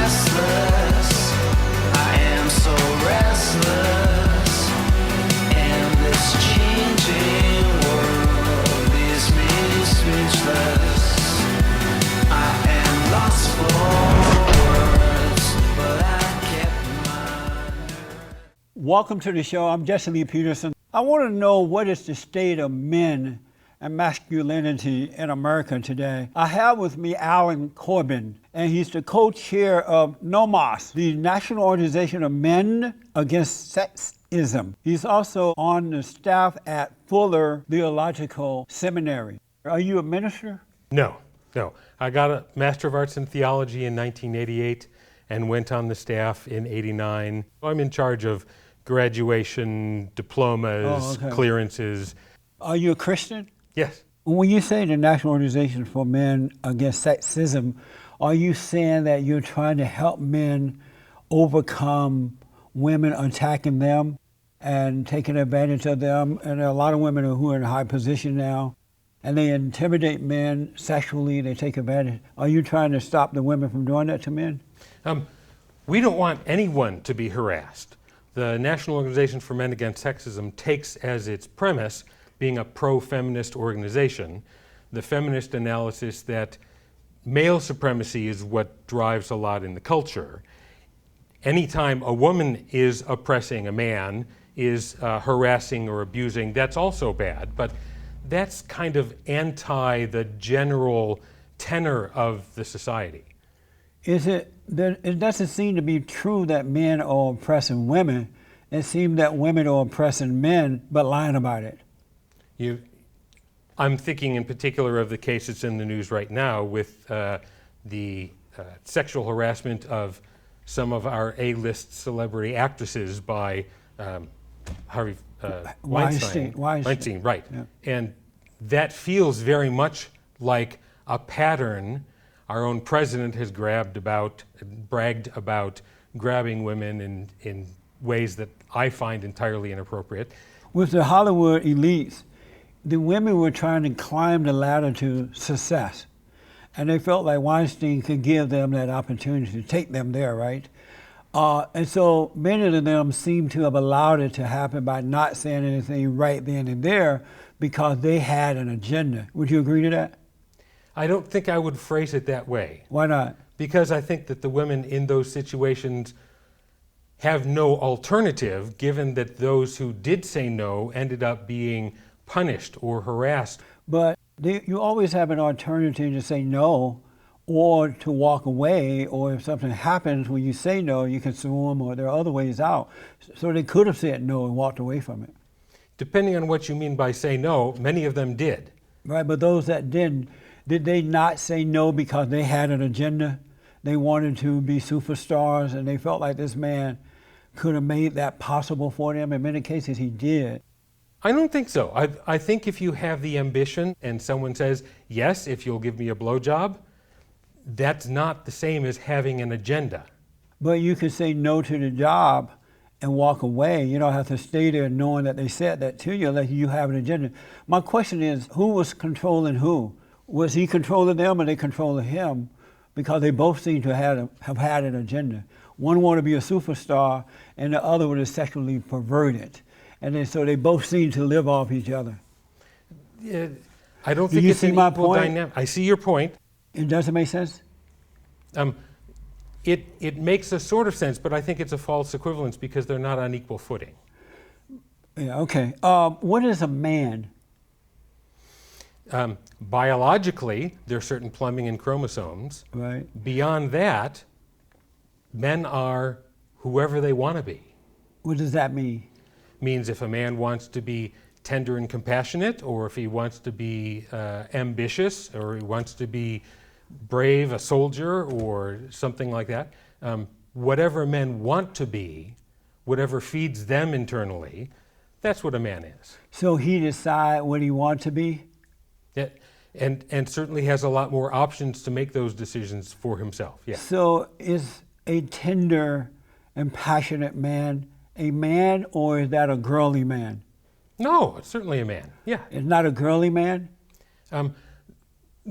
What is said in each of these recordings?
restless. I am so restless. And this changing world leaves me speechless. I am lost for words, but I kept my nerve. Welcome to the show. I'm Jesse Lee Peterson. I want to know, what is the state of men and masculinity in America today? I have with me Alan Corbin, and he's the co-chair of NOMAS, the National Organization of Men Against Sexism. He's also on the staff at Fuller Theological Seminary. Are you a minister? No. I got a Master of Arts in Theology in 1988 and went on the staff in 89. I'm in charge of graduation, diplomas, clearances. Are you a Christian? Yes. When you say the National Organization for Men Against Sexism, are you saying that you're trying to help men overcome women attacking them and taking advantage of them? And there are a lot of women who are in a high position now, and they intimidate men sexually, they take advantage. Are you trying to stop the women from doing that to men? We don't want anyone to be harassed. The National Organization for Men Against Sexism takes as its premise being a pro-feminist organization, the feminist analysis that male supremacy is what drives a lot in the culture. Anytime a woman is oppressing a man, is harassing or abusing, that's also bad, but that's kind of anti the general tenor of the society. It doesn't seem to be true that men are oppressing women. It seems that women are oppressing men, but lying about it. I'm thinking in particular of the case that's in the news right now with the sexual harassment of some of our A-list celebrity actresses by Harvey Weinstein, right. Yeah. And that feels very much like a pattern our own president has bragged about grabbing women in ways that I find entirely inappropriate. With the Hollywood elites, the women were trying to climb the ladder to success, and they felt like Weinstein could give them that opportunity to take them there, right? And so many of them seem to have allowed it to happen by not saying anything right then and there because they had an agenda. Would you agree to that? I don't think I would phrase it that way. Why not? Because I think that the women in those situations have no alternative, given that those who did say no ended up being punished or harassed. But you always have an alternative to say no or to walk away, or if something happens when you say no, you can sue them, or there are other ways out. So they could have said no and walked away from it. Depending on what you mean by say no, many of them did. Right, but those that didn't, did they not say no because they had an agenda? They wanted to be superstars, and they felt like this man could have made that possible for them. In many cases, he did. I don't think so. I think if you have the ambition and someone says, yes, if you'll give me a blowjob, that's not the same as having an agenda. But you could say no to the job and walk away. You don't have to stay there knowing that they said that to you, like you have an agenda. My question is, who was controlling who? Was he controlling them or they controlling him? Because they both seem to have had an agenda. One wanted to be a superstar and the other was sexually perverted. And then so they both seem to live off each other. Yeah, I don't think it's an equal dynamic. I see your point. It doesn't make sense? It makes a sort of sense, but I think it's a false equivalence because they're not on equal footing. Yeah, okay. What is a man? Biologically, there are certain plumbing and chromosomes. Right. Beyond that, men are whoever they want to be. What does that mean? Means if a man wants to be tender and compassionate, or if he wants to be ambitious, or he wants to be brave, a soldier, or something like that, whatever men want to be, whatever feeds them internally, that's what a man is. So he decides what he wants to be? Yeah, and certainly has a lot more options to make those decisions for himself. Yeah. So is a tender and passionate man a man, or is that a girly man? No, it's certainly a man. Yeah. It's not a girly man?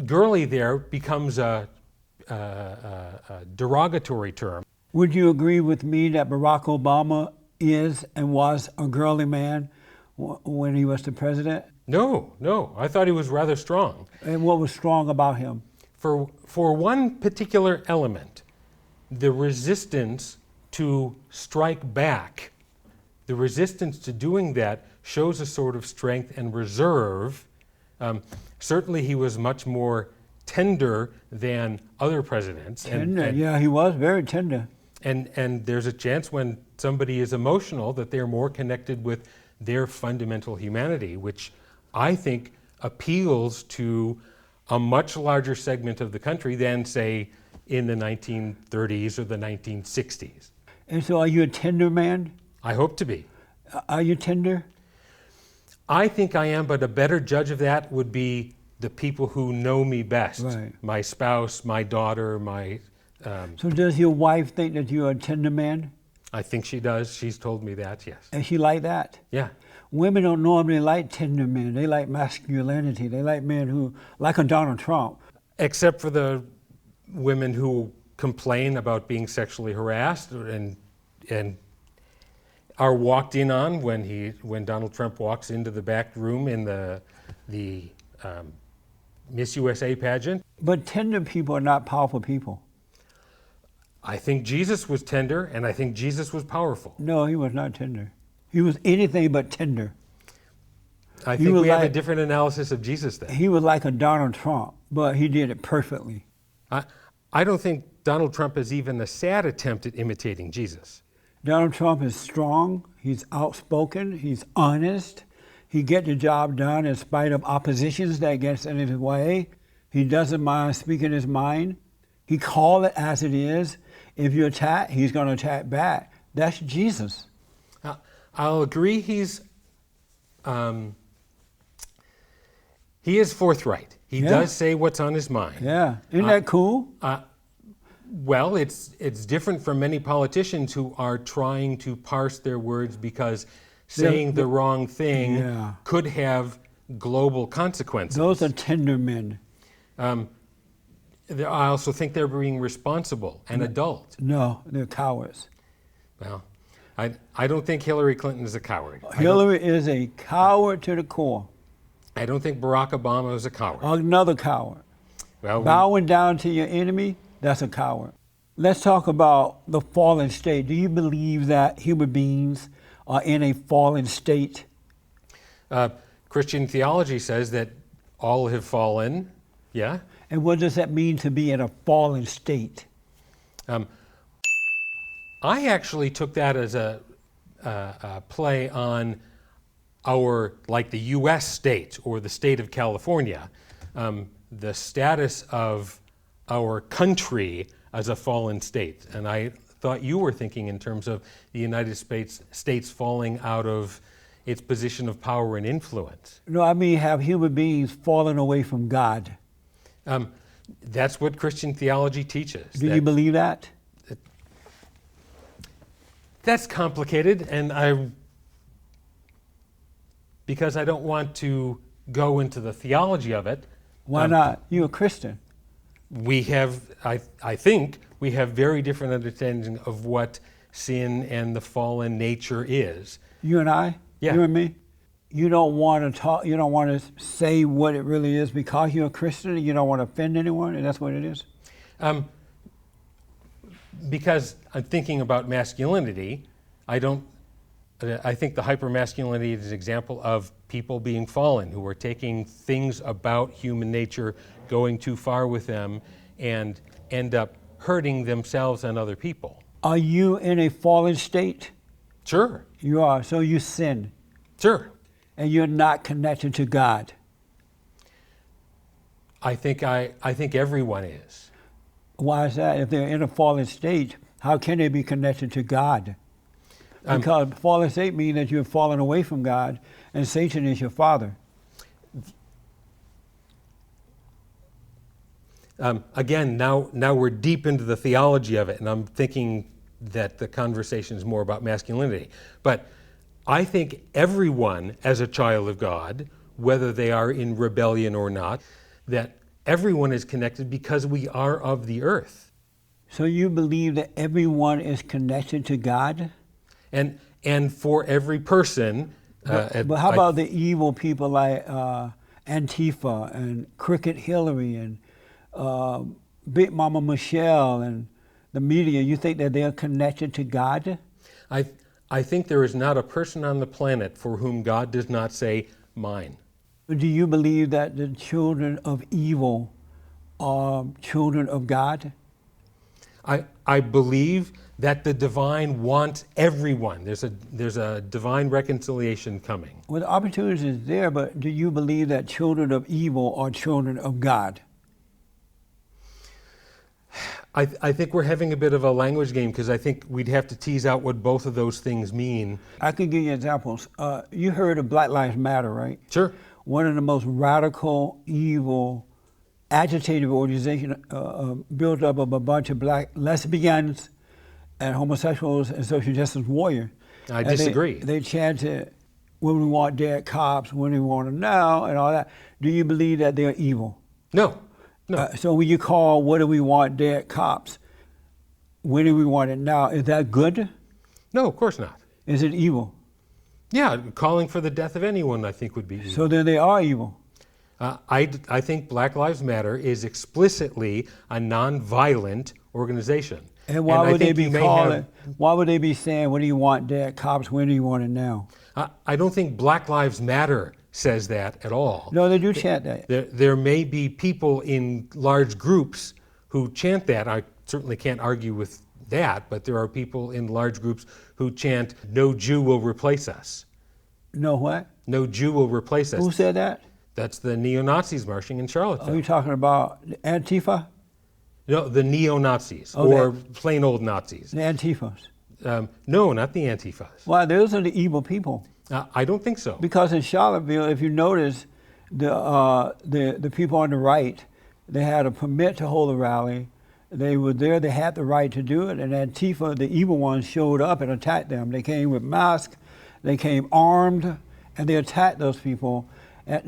Girly there becomes a derogatory term. Would you agree with me that Barack Obama is and was a girly man when he was the president? No, I thought he was rather strong. And what was strong about him? For one particular element, the resistance to strike back, the resistance to doing that shows a sort of strength and reserve. Certainly he was much more tender than other presidents. Tender, yeah, he was very tender. And there's a chance when somebody is emotional that they're more connected with their fundamental humanity, which I think appeals to a much larger segment of the country than, say, in the 1930s or the 1960s. And so are you a tender man? I hope to be. Are you tender? I think I am, but a better judge of that would be the people who know me best. Right. My spouse, my daughter, my... So does your wife think that you're a tender man? I think she does. She's told me that, yes. And she like that? Yeah. Women don't normally like tender men. They like masculinity. They like men who, like a Donald Trump. Except for the women who complain about being sexually harassed and are walked in on when Donald Trump walks into the back room in the Miss USA pageant. But tender people are not powerful people. I think Jesus was tender, and I think Jesus was powerful. No, he was not tender. He was anything but tender. I think we have a different analysis of Jesus then. He was like a Donald Trump, but he did it perfectly. I don't think Donald Trump is even a sad attempt at imitating Jesus. Donald Trump is strong, he's outspoken, he's honest, he gets the job done in spite of oppositions that gets in his way. He doesn't mind speaking his mind. He called it as it is. If you attack, he's going to attack back. That's Jesus. I'll agree he is forthright. He does say what's on his mind. Yeah, isn't that cool? Well, it's different from many politicians who are trying to parse their words because saying the wrong thing could have global consequences. Those are tender men. I also think they're being responsible and adult. No, they're cowards. Well, I don't think Hillary Clinton is a coward. Hillary is a coward to the core. I don't think Barack Obama is a coward. Another coward. Well, Bowing down to your enemy, that's a coward. Let's talk about the fallen state. Do you believe that human beings are in a fallen state? Christian theology says that all have fallen, yeah? And what does that mean to be in a fallen state? I actually took that as a play on like the U.S. state or the state of California, the status of our country as a fallen state. And I thought you were thinking in terms of the United States falling out of its position of power and influence. No, I mean, have human beings fallen away from God? That's what Christian theology teaches. Do you believe that? That's complicated, and because I don't want to go into the theology of it. Why not? You're a Christian. We have, I think, we have very different understanding of what sin and the fallen nature is. You and I? Yeah. You and me? You don't want to talk, you don't want to say what it really is because you're a Christian, you don't want to offend anyone, and that's what it is? Because I'm thinking about masculinity, I think the hypermasculinity is an example of people being fallen, who are taking things about human nature, going too far with them, and end up hurting themselves and other people. Are you in a fallen state? Sure. You are, so you sin. Sure. And you're not connected to God. I think everyone is. Why is that? If they're in a fallen state, how can they be connected to God? Because fallen state means that you're fallen away from God, and Satan is your father. Again, now we're deep into the theology of it, and I'm thinking that the conversation is more about masculinity. But I think everyone, as a child of God, whether they are in rebellion or not, that everyone is connected because we are of the earth. So you believe that everyone is connected to God? And for every person, But how about the evil people like Antifa and Crooked Hillary and Big Mama Michelle and the media? You think that they're connected to God? I think there is not a person on the planet for whom God does not say, mine. Do you believe that the children of evil are children of God? I believe that the divine wants everyone. There's a divine reconciliation coming. Well, the opportunity is there, but do you believe that children of evil are children of God? I think we're having a bit of a language game because I think we'd have to tease out what both of those things mean. I could give you examples. You heard of Black Lives Matter, right? Sure. One of the most radical, evil, agitative organizations built up of a bunch of black lesbians and homosexuals and social justice warriors. I disagree. They chanted, when we want dead cops, when we want them now, and all that. Do you believe that they're evil? No. No. So when you call, what do we want dead cops? When do we want it now? Is that good? No, of course not. Is it evil? Yeah, calling for the death of anyone, I think, would be evil. So then they are evil. I think Black Lives Matter is explicitly a non-violent organization. And why would they be calling? Have, why would they be saying, "What do you want, dead cops? When do you want it now?" I don't think Black Lives Matter says that at all. No, they do chant that. There may be people in large groups who chant that. I certainly can't argue with that, but there are people in large groups who chant, "No Jew will replace us." No what? No Jew will replace us. Who said that? That's the neo-Nazis marching in Charlottesville. Are you talking about Antifa? No, the neo-Nazis, Oh, or plain old Nazis. The Antifas. No, not the Antifas. Why, those are the evil people. I don't think so. Because in Charlottesville, if you notice, the people on the right, they had a permit to hold a rally. They were there, they had the right to do it, and Antifa, the evil ones, showed up and attacked them. They came with masks, they came armed, and they attacked those people.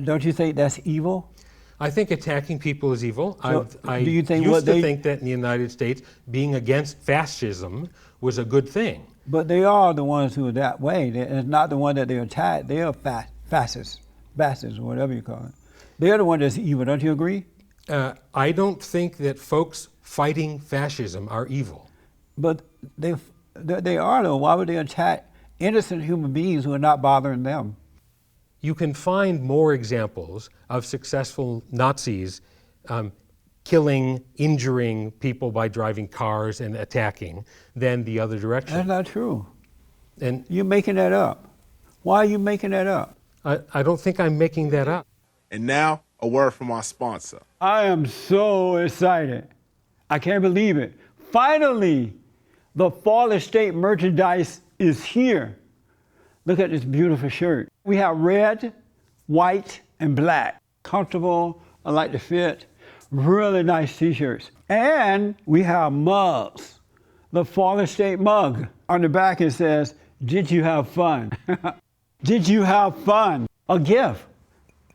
Don't you think that's evil? I think attacking people is evil. So, I do you think used to think that in the United States, being against fascism was a good thing. But they are the ones who are that way. It's not the one that they attack. They are fascists, or whatever you call it. They're the one that's evil. Don't you agree? I don't think that folks fighting fascism are evil. But they are, though. Why would they attack innocent human beings who are not bothering them? You can find more examples of successful Nazis killing, injuring people by driving cars and attacking than the other direction. That's not true. And you're making that up. Why are you making that up? I don't think I'm making that up. And now, a word from our sponsor. I am so excited. I can't believe it. Finally, the Fall State merchandise is here. Look at this beautiful shirt. We have red, white, and black. Comfortable, I like the fit. Really nice t-shirts. And we have mugs. The Fall State mug. On the back it says, "Did you have fun?" Did you have fun? A gift.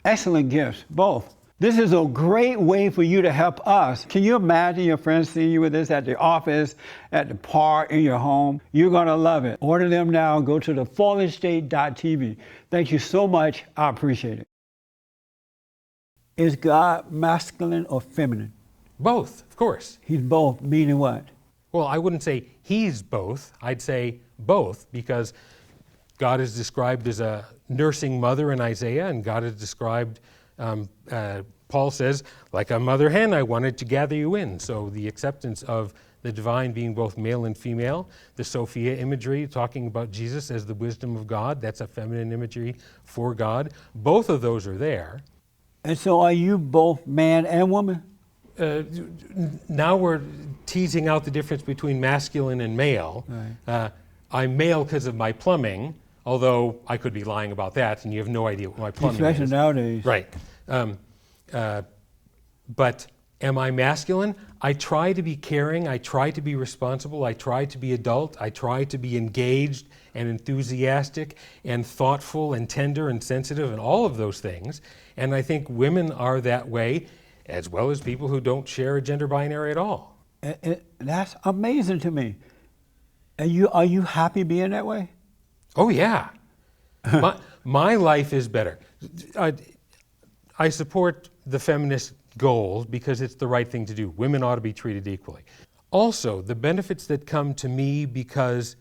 Excellent gifts, both. This is a great way for you to help us. Can you imagine your friends seeing you with this at the office, at the park, in your home? You're gonna love it. Order them now. Go to thefallenstate.tv. Thank you so much. I appreciate it. Is God masculine or feminine? Both, of course. He's both, meaning what? Well, I wouldn't say he's both. I'd say both, because God is described as a nursing mother in Isaiah, and God is described, Paul says, like a mother hen, I wanted to gather you in. So the acceptance of the divine being both male and female, the Sophia imagery talking about Jesus as the wisdom of God, that's a feminine imagery for God. Both of those are there. And so are you both man and woman? Now we're teasing out the difference between masculine and male. Right. I'm male because of my plumbing, although I could be lying about that, and you have no idea what my plumbing is. Especially nowadays. Right. But am I masculine? I try to be caring, I try to be responsible, I try to be adult, I try to be engaged and enthusiastic and thoughtful and tender and sensitive and all of those things. And I think women are that way. as well as people who don't share a gender binary at all. That's amazing to me. Are you happy being that way? Oh yeah, my life is better. I support the feminist goal because it's the right thing to do. Women ought to be treated equally. Also, the benefits that come to me because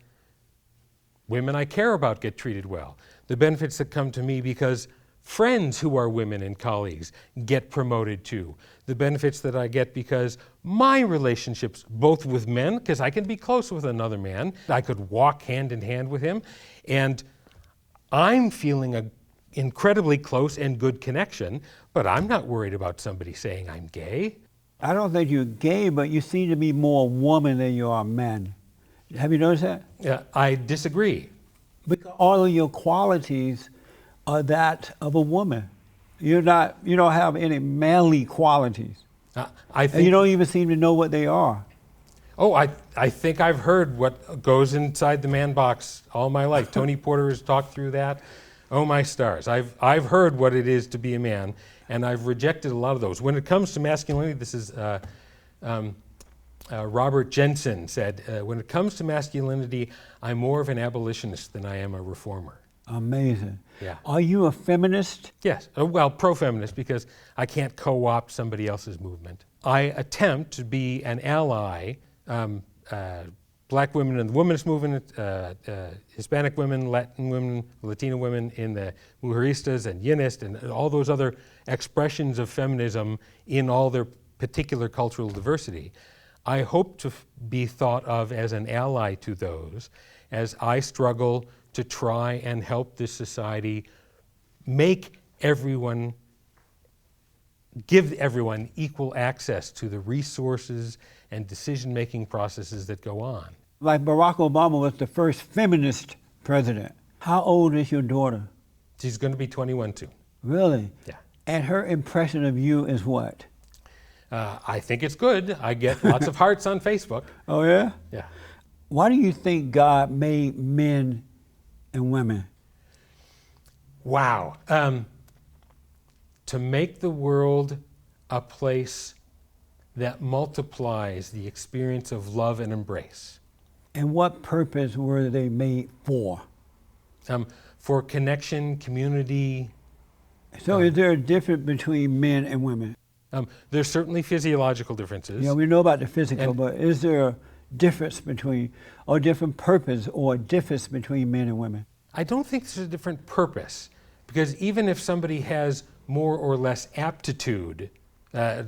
women I care about get treated well. The benefits that come to me because friends who are women and colleagues get promoted too. The benefits that I get because my relationships, both with men, because I can be close with another man, I could walk hand in hand with him, and I'm feeling an incredibly close and good connection, but I'm not worried about somebody saying I'm gay. I don't think you're gay, but you seem to be more woman than you are man. Have you noticed that? Yeah, I disagree. Because all of your qualities are that of a woman. You don't have any manly qualities. I think, And you don't even seem to know what they are. Oh, I think I've heard what goes inside the man box all my life. Tony Porter has talked through that. Oh my stars. I've heard what it is to be a man, and I've rejected a lot of those. When it comes to masculinity, this is Robert Jensen said, when it comes to masculinity, I'm more of an abolitionist than I am a reformer. Amazing. Yeah. Are you a feminist? Yes, well, pro-feminist, because I can't co-opt somebody else's movement. I attempt to be an ally, black women in the women's movement, Hispanic women, Latin women, Latino women in the Mujeristas and Yinist and all those other expressions of feminism in all their particular cultural diversity. I hope to be thought of as an ally to those as I struggle to try and help this society give everyone equal access to the resources and decision-making processes that go on. Like Barack Obama was the first feminist president. How old is your daughter? She's going to be 21 soon. Really? Yeah. And her impression of you is what? I think it's good. I get lots of hearts on Facebook. Oh, yeah? Yeah. Why do you think God made men and women? Wow. To make the world a place that multiplies the experience of love and embrace. And what purpose were they made for? For connection, community. So is there a difference between men and women? There's certainly physiological differences. Yeah, we know about the physical, And- but is there a difference between, or different purpose or difference between men and women? I don't think there's a different purpose, because even if somebody has more or less aptitude, a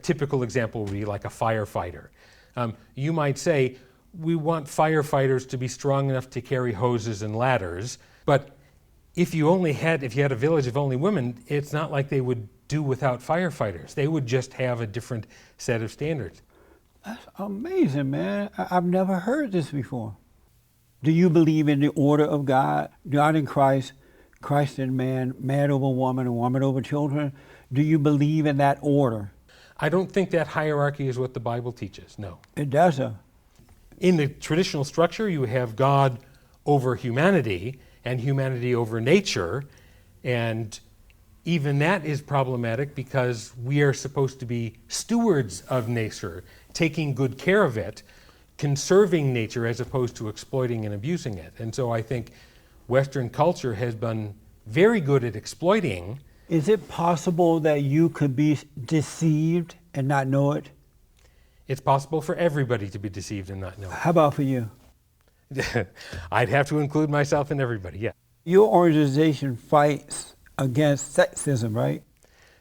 typical example would be like a firefighter. You might say, we want firefighters to be strong enough to carry hoses and ladders, but if you had a village of only women, it's not like they would do without firefighters. They would just have a different set of standards. That's amazing, man. I've never heard this before. Do you believe in the order of God? God in Christ, Christ in man, man over woman, and woman over children? Do you believe in that order? I don't think that hierarchy is what the Bible teaches, no. It doesn't. In the traditional structure, you have God over humanity and humanity over nature, and even that is problematic because we are supposed to be stewards of nature, taking good care of it, conserving nature as opposed to exploiting and abusing it. And so I think Western culture has been very good at exploiting. Is it possible that you could be deceived and not know it? It's possible for everybody to be deceived and not know How about for you? it. I'd have to include myself in everybody, yeah. Your organization fights against sexism, right?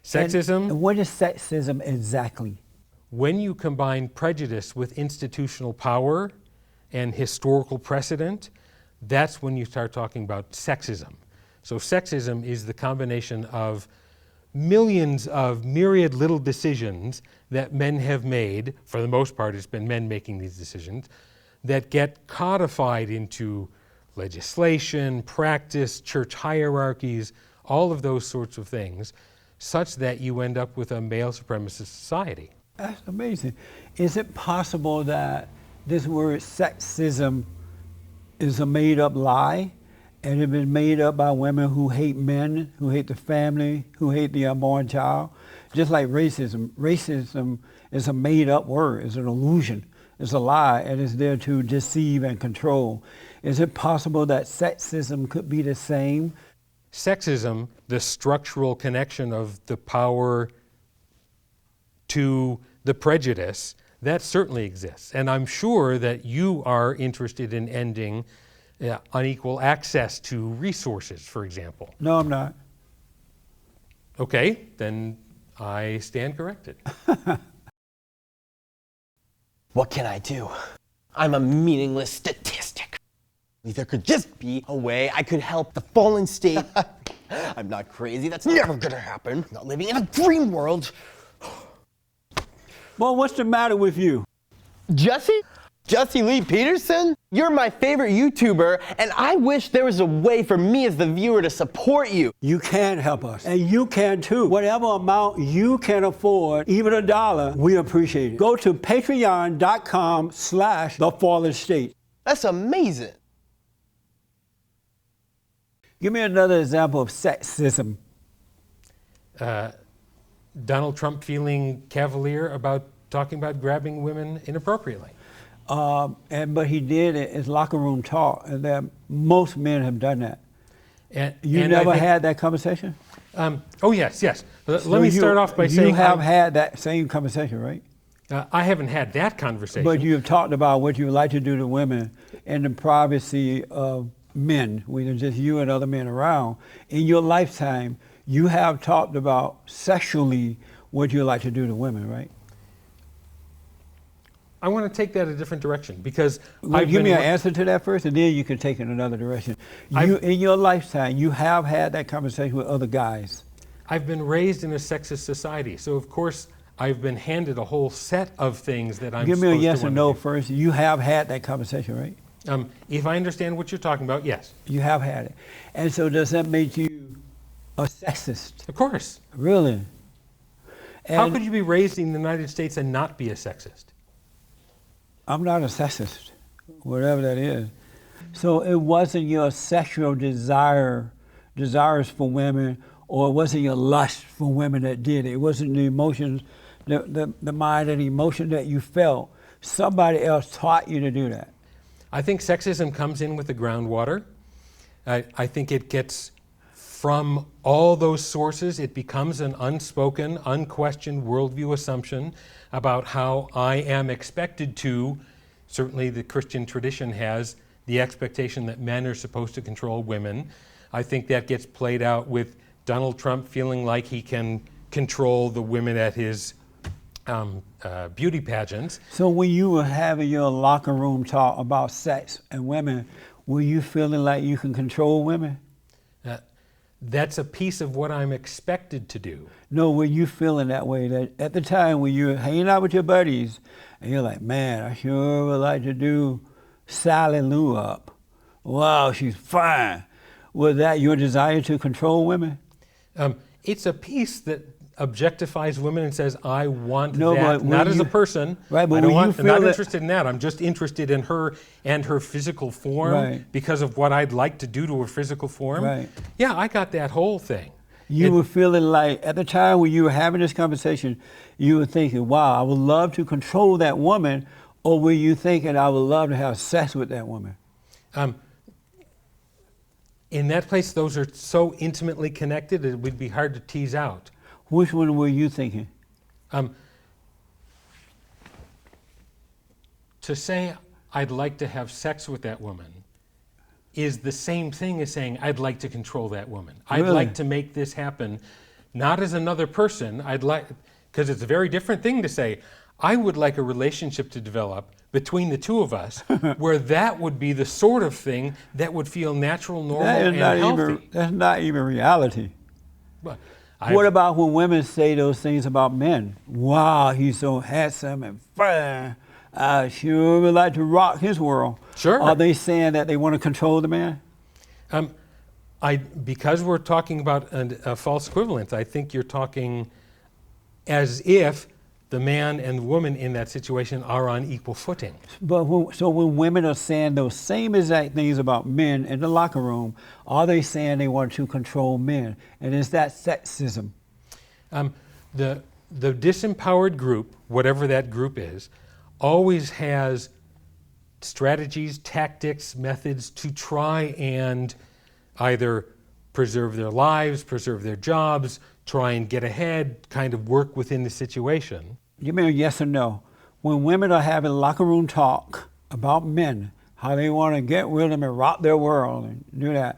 Sexism, And what is sexism exactly? when you combine prejudice with institutional power and historical precedent, that's when you start talking about sexism. So sexism is the combination of millions of myriad little decisions that men have made, for the most part it's been men making these decisions, that get codified into legislation, practice, church hierarchies, all of those sorts of things, such that you end up with a male supremacist society. That's amazing. Is it possible that this word sexism is a made-up lie, and it been made up by women who hate men, who hate the family, who hate the unborn child? Just like racism. Racism is a made-up word. It's an illusion. It's a lie, and it's there to deceive and control. Is it possible that sexism could be the same? Sexism, the structural connection of the power to the prejudice, that certainly exists. And I'm sure that you are interested in ending unequal access to resources, for example. No, I'm not. Okay, then I stand corrected. What can I do? I'm a meaningless statistic. There could just be a way I could help the fallen state. I'm not crazy. That's never gonna happen. I'm not living in a dream world. Well, what's the matter with you? Jesse? Jesse Lee Peterson? You're my favorite YouTuber, and I wish there was a way for me as the viewer to support you. You can help us, and you can too. Whatever amount you can afford, even $1, we appreciate it. Go to patreon.com/thefallenstate. That's amazing. Give me another example of sexism. Donald Trump feeling cavalier about talking about grabbing women inappropriately. But he did it as locker room talk, and that most men have done that. And You never had that conversation? Oh, yes. Let me start off by saying you have had that same conversation, right? I haven't had that conversation. But you've talked about what you would like to do to women in the privacy of men, when it's just you and other men around. In your lifetime, you have talked about sexually what you like to do to women, right? I want to take that a different direction because Give me an answer to that first, and then you can take it in another direction. In your lifetime, you have had that conversation with other guys. I've been raised in a sexist society, so of course I've been handed a whole set of things that I'm Give me a supposed yes to or want no to do. first. You have had that conversation, right? If I understand what you're talking about, yes. You have had it. And so does that make you a sexist? Of course. Really? How And could you be raised in the United States and not be a sexist? I'm not a sexist, whatever that is. So it wasn't your sexual desires for women, or it wasn't your lust for women that did it. It wasn't the emotions, the mind and emotion that you felt. Somebody else taught you to do that. I think sexism comes in with the groundwater. I think it gets from all those sources. It becomes an unspoken, unquestioned worldview assumption about how I am expected to, certainly the Christian tradition has the expectation that men are supposed to control women. I think that gets played out with Donald Trump feeling like he can control the women at his beauty pageants. So when you were having your locker room talk about sex and women, were you feeling like you can control women? That's a piece of what I'm expected to do. No, were you feeling that way? That at the time when you were hanging out with your buddies, and you're like, man, I sure would like to do Sally Lou up. Wow, she's fine. Was that your desire to control women? It's a piece that objectifies women and says, I want No, that, but not when as you- a person. Right, but I don't when you want, I'm feel not that- interested in that. I'm just interested in her and her physical form Right. because of what I'd like to do to her physical form. Right. Yeah, I got that whole thing. You were feeling like, at the time when you were having this conversation, you were thinking, wow, I would love to control that woman, or were you thinking, I would love to have sex with that woman? In that place, those are so intimately connected, it would be hard to tease out. Which one were you thinking? To say I'd like to have sex with that woman is the same thing as saying I'd like to control that woman. I'd Really? like to make this happen, not as another person. I'd like, because it's a very different thing to say, I would like a relationship to develop between the two of us where that would be the sort of thing that would feel natural, normal, That is and not healthy. even, that's not even reality. But What about when women say those things about men? Wow, he's so handsome and fine. I sure would like to rock his world. Sure. Are they saying that they want to control the man? Because we're talking about a false equivalence, I think you're talking as if the man and the woman in that situation are on equal footing. But when women are saying those same exact things about men in the locker room, are they saying they want to control men? And is that sexism? the disempowered group, whatever that group is, always has strategies, tactics, methods to try and either preserve their lives, preserve their jobs, try and get ahead, kind of work within the situation. Give me a yes or no. When women are having locker room talk about men, how they want to get rid of them and rock their world and do that,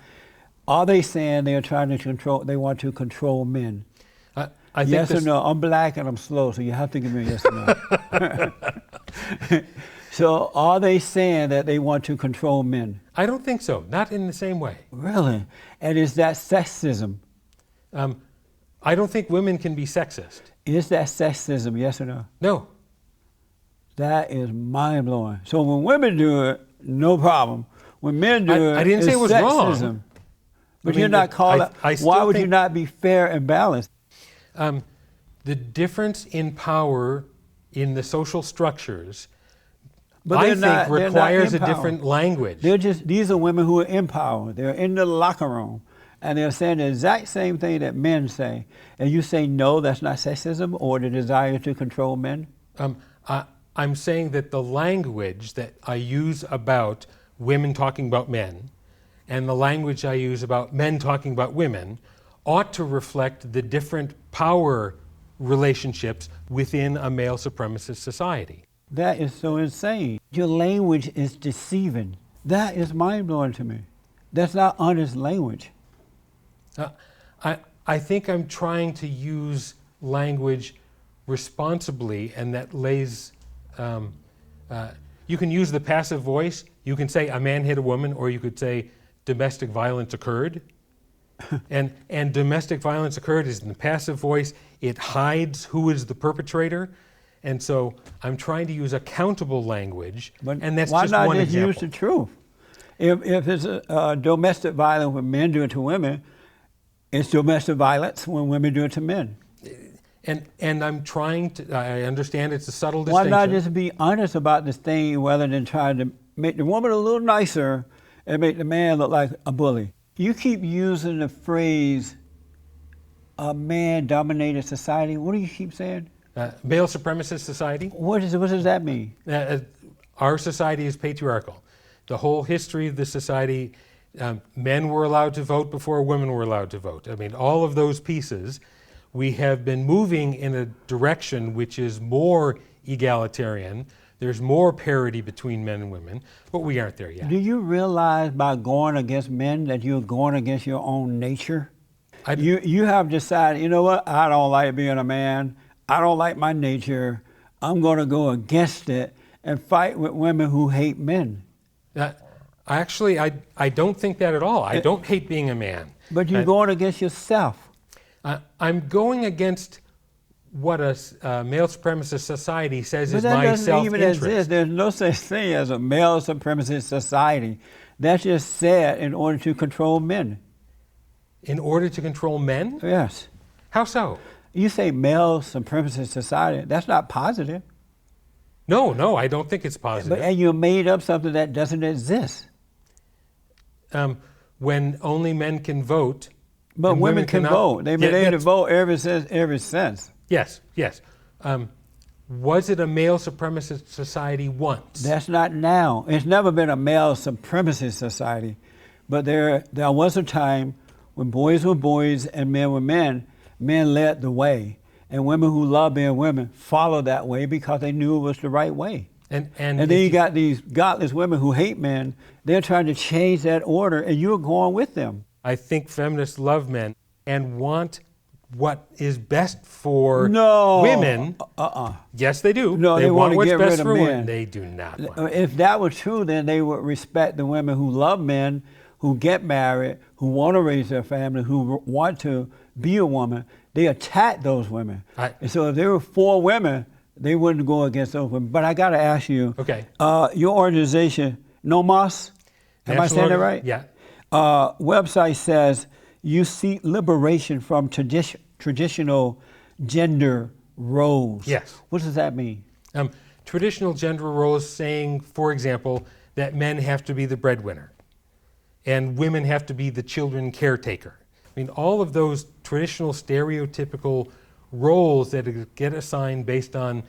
are they saying they are trying to control, they want to control men? I think yes or no? I'm black and I'm slow, so you have to give me a yes or no. So are they saying that they want to control men? I don't think so, not in the same way. Really? And is that sexism? I don't think women can be sexist. Is that sexism, yes or no? No. That is mind-blowing. So when women do it, no problem. When men do it, I didn't say it was sexism. wrong. But I mean, you're not calling. I still Why would you think- not be fair and balanced? The difference in power in the social structures, But I they're think, not- they're not requires a in power. different language. These are women who are in power. They're in the locker room, and they're saying the exact same thing that men say. And you say, no, that's not sexism or the desire to control men? I'm saying that the language that I use about women talking about men and the language I use about men talking about women ought to reflect the different power relationships within a male supremacist society. That is so insane. Your language is deceiving. That is mind-blowing to me. That's not honest language. I think I'm trying to use language responsibly, and that lays, you can use the passive voice. You can say a man hit a woman, or you could say domestic violence occurred. and domestic violence occurred is in the passive voice. It hides who is the perpetrator. And so I'm trying to use accountable language, and that's why just not one just example. use the truth? If it's domestic violence when men do it to women, it's domestic violence when women do it to men. And I'm trying to, I understand it's a subtle Why distinction. not just be honest about this thing rather than trying to make the woman a little nicer and make the man look like a bully? You keep using the phrase, a man-dominated society. What do you keep saying? Male supremacist society. What does that mean? Our society is patriarchal. The whole history of the society, men were allowed to vote before women were allowed to vote. I mean, all of those pieces, we have been moving in a direction which is more egalitarian. There's more parity between men and women, but we aren't there yet. Do you realize by going against men that you're going against your own nature? You have decided, you know what, I don't like being a man. I don't like my nature. I'm going to go against it and fight with women who hate men. Actually, I don't think that at all. I don't hate being a man. But you're going against yourself. I'm going against what a male supremacist society says is But that my doesn't even self-interest. exist. There's no such thing as a male supremacist society. That's just said in order to control men. In order to control men? Yes. How so? You say male supremacist society, that's not positive. No, I don't think it's positive. And you made up something that doesn't exist. When only men can vote. But and women can cannot- vote. They've been Yeah, able to that's- vote ever since. Yes. Was it a male supremacist society once? That's not now. It's never been a male supremacist society. But there was a time when boys were boys and men were men. Men led the way. And women who love being women followed that way because they knew it was the right way. And then you got these godless women who hate men. They're trying to change that order, and you're going with them. I think feminists love men and want what is best for No. women. Yes, they do. No, they want wanna what's get best rid of for men. women. They do not want. If that were true, then they would respect the women who love men, who get married, who want to raise their family, who want to be a woman. They attack those women. And so if there were 4 women, they wouldn't go against those women. But I got to ask you, Okay. Your organization, NOMAS, am I saying that right? Yeah. Website says you seek liberation from traditional gender roles. Yes. What does that mean? Traditional gender roles saying, for example, that men have to be the breadwinner and women have to be the children caretaker. I mean, all of those traditional stereotypical roles that get assigned based on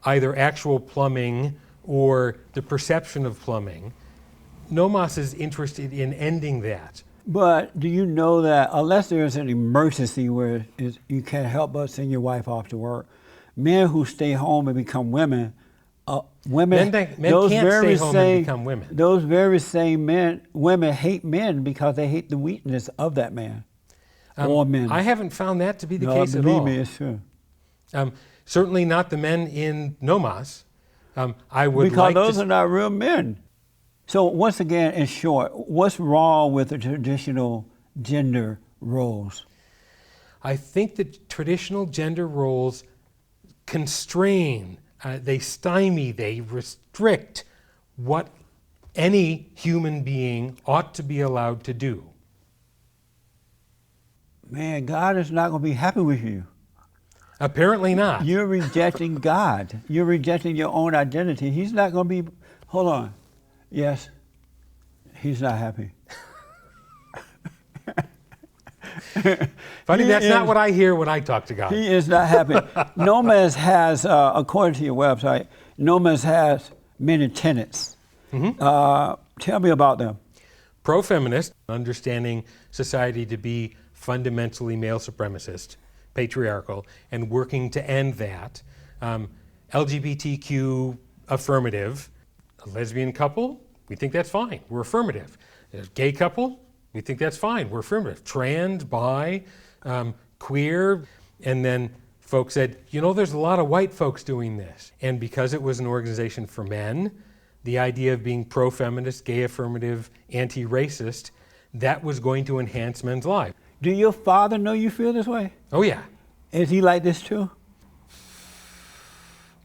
either actual plumbing or the perception of plumbing. NOMAS is interested in ending that. But do you know that unless there's an emergency where you can't help but send your wife off to work, men who stay home and become women, Men can't stay home and become women. Those very same women hate men because they hate the weakness of that man or men. I haven't found that to be the No, case at believe all. me, it's true. Certainly not the men in NOMAS. I would Because like those to are not real men. So once again, in short, what's wrong with the traditional gender roles? I think that traditional gender roles constrain, they stymie, they restrict what any human being ought to be allowed to do. Man, God is not going to be happy with you. Apparently not. You're rejecting God. You're rejecting your own identity. He's not going to be, hold on. Yes, he's not happy. Funny, He that's not is- what I hear when I talk to God. He is not happy. NOMAS has, according to your website, NOMAS has many tenets. Tell me about them. Pro-feminist, understanding society to be fundamentally male supremacist, patriarchal, and working to end that. LGBTQ affirmative, a lesbian couple, we think that's fine, we're affirmative. A gay couple, we think that's fine, we're affirmative. Trans, bi, queer, and then folks said, you know, there's a lot of white folks doing this. And because it was an organization for men, the idea of being pro-feminist, gay affirmative, anti-racist, that was going to enhance men's lives. Do your father know you feel this way? Oh yeah, Is he like this too?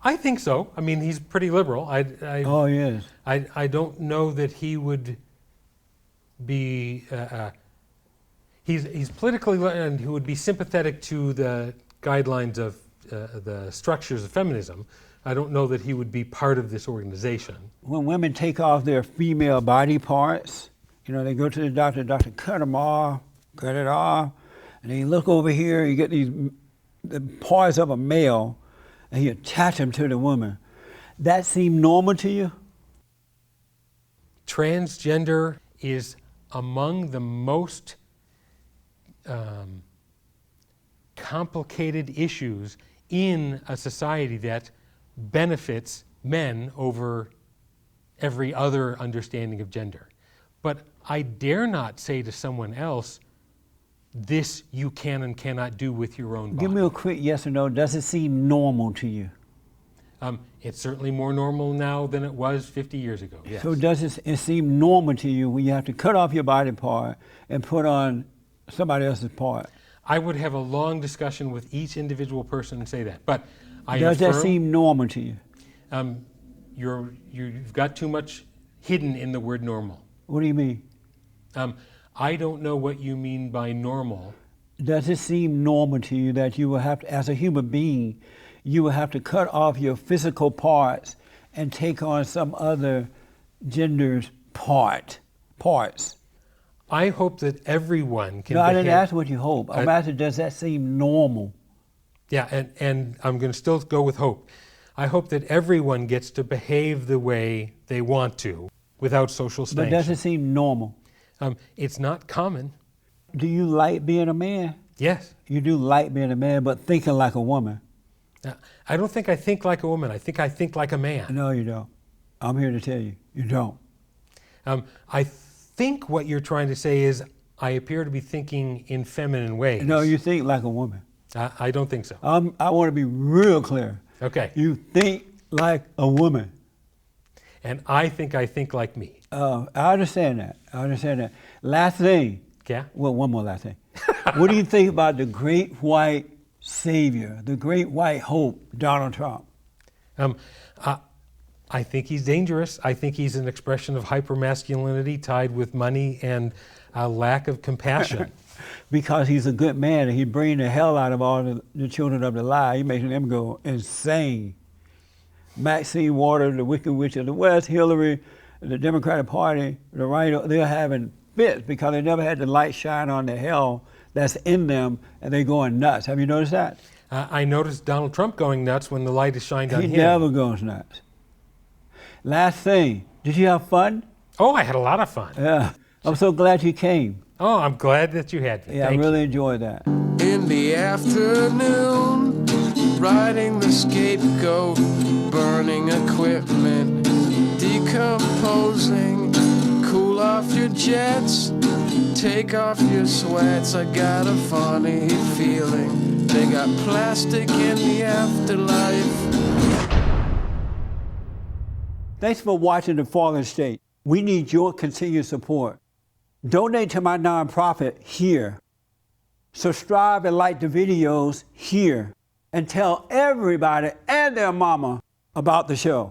I think so. I mean, he's pretty liberal. Oh, he is. I don't know that he would be. He's politically, and he would be sympathetic to the guidelines of the structures of feminism. I don't know that he would be part of this organization. When women take off their female body parts, you know, they go to the doctor cut them off, cut it off, and then you look over here, you get the parts of a male, and you attach them to the woman. That seem normal to you? Transgender is among the most complicated issues in a society that benefits men over every other understanding of gender. But I dare not say to someone else, this you can and cannot do with your own body. Give me a quick yes or no. Does it seem normal to you? It's certainly more normal now than it was 50 years ago, yes. So does it seem normal to you when you have to cut off your body part and put on somebody else's part? I would have a long discussion with each individual person and say that. But I Does that affirm, seem normal to you? you've got too much hidden in the word normal. What do you mean? I don't know what you mean by normal. Does it seem normal to you that you will have to, as a human being, you will have to cut off your physical parts and take on some other gender's parts? I hope that everyone can No, I didn't behave- ask what you hope. I'm asking, does that seem normal? Yeah, and I'm going to still go with hope. I hope that everyone gets to behave the way they want to without social But sanction. does it seem normal? It's not common. Do you like being a man? Yes. You do like being a man, but thinking like a woman. I don't think I think like a woman. I think like a man. No, you don't. I'm here to tell you, you don't. I think what you're trying to say is I appear to be thinking in feminine ways. No, you think like a woman. I don't think so. I want to be real clear. Okay. You think like a woman. And I think like me. I understand that. Last thing. Yeah? Well, one more last thing. What do you think about the great white savior, the great white hope, Donald Trump? I think he's dangerous. I think he's an expression of hypermasculinity tied with money and a lack of compassion. Because he's a good man and he bring the hell out of all the children of the lie. He making them go insane. Maxine Waters, the Wicked Witch of the West, Hillary, the Democratic Party, the right, they're having fits because they never had the light shine on the hell that's in them and they're going nuts. Have you noticed that? I noticed Donald Trump going nuts when the light is shined on He him. never goes nuts. Last thing, did you have fun? Oh, I had a lot of fun. Yeah. I'm so glad you came. Oh, I'm glad that you had me. Yeah, I Thank really enjoyed that. In the afternoon, riding the scapegoat, burning equipment, decomposing, cool off your jets, take off your sweats. I got a funny feeling they got plastic in the afterlife. Thanks for watching The Fallen State. We need your continued support. Donate to my nonprofit here. Subscribe and like the videos here. And tell everybody and their mama about the show.